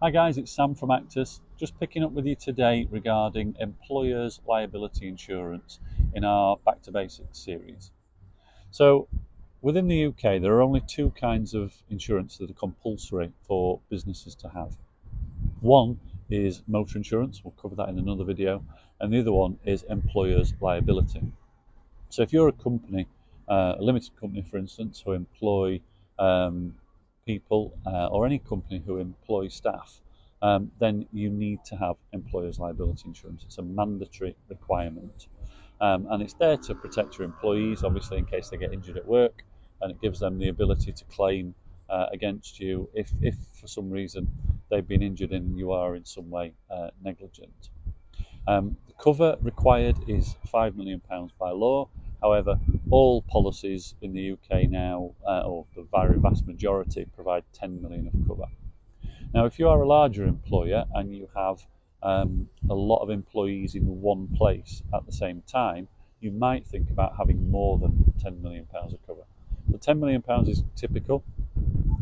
Hi guys, it's Sam from Actus, just picking up with you today regarding employers' liability insurance in our Back to Basics series. So within the UK there are only two kinds of insurance that are compulsory for businesses to have. One is motor insurance, we'll cover that in another video, and the other one is employers' liability. So if you're a company, a limited company for instance, who employ people or any company who employ staff, then you need to have employers' liability insurance. It's a mandatory requirement. And it's there to protect your employees, obviously, in case they get injured at work, and it gives them the ability to claim against you if for some reason they've been injured and you are in some way negligent. The cover required is £5 million by law. However, all policies in the UK now, or the very vast majority, provide 10 million of cover. Now, if you are a larger employer and you have a lot of employees in one place at the same time, you might think about having more than £10 million of cover. The £10 million is typical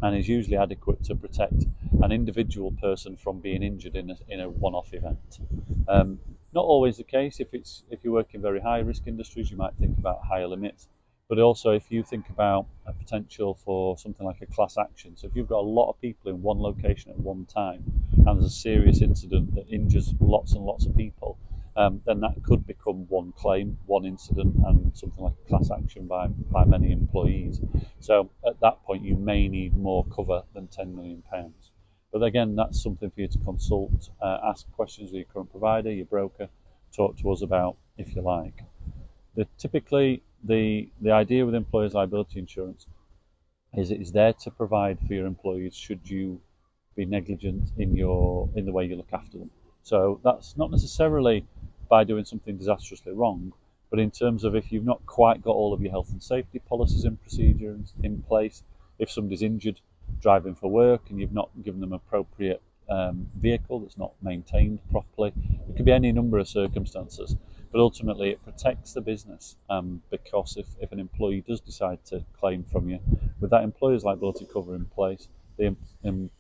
and is usually adequate to protect an individual person from being injured in a one-off event. Not always the case. If you work in very high-risk industries, you might think about higher limits. But also, if you think about a potential for something like a class action, so if you've got a lot of people in one location at one time, and there's a serious incident that injures lots and lots of people, then that could become one claim, one incident, and something like a class action by many employees. So at that point, you may need more cover than £10 million. But again, that's something for you to consult, ask questions with your current provider, your broker, talk to us about if you like. Typically, the idea with employers' liability insurance is it is there to provide for your employees should you be negligent in the way you look after them. So that's not necessarily by doing something disastrously wrong, but in terms of if you've not quite got all of your health and safety policies and procedures in place, if somebody's injured driving for work and you've not given them appropriate vehicle that's not maintained properly, it could be any number of circumstances. But ultimately, it protects the business because if an employee does decide to claim from you, with that employer's liability cover in place, the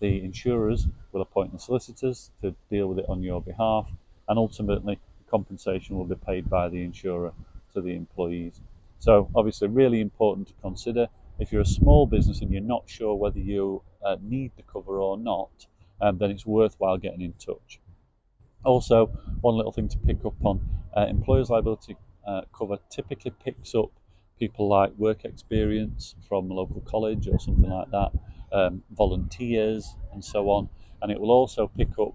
insurers will appoint the solicitors to deal with it on your behalf, and ultimately, compensation will be paid by the insurer to the employees. So, obviously, really important to consider. If you're a small business and you're not sure whether you need the cover or not, then it's worthwhile getting in touch. Also, one little thing to pick up on, employers' liability cover typically picks up people like work experience from a local college or something like that, volunteers and so on, and it will also pick up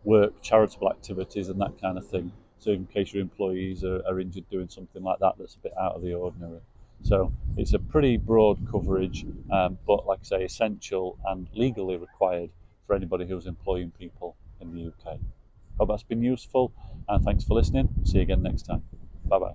work, charitable activities and that kind of thing, so in case your employees are injured doing something like that that's a bit out of the ordinary. So it's a pretty broad coverage, but like I say, essential and legally required for anybody who's employing people in the UK. Hope that's been useful, and thanks for listening. See you again next time. Bye bye.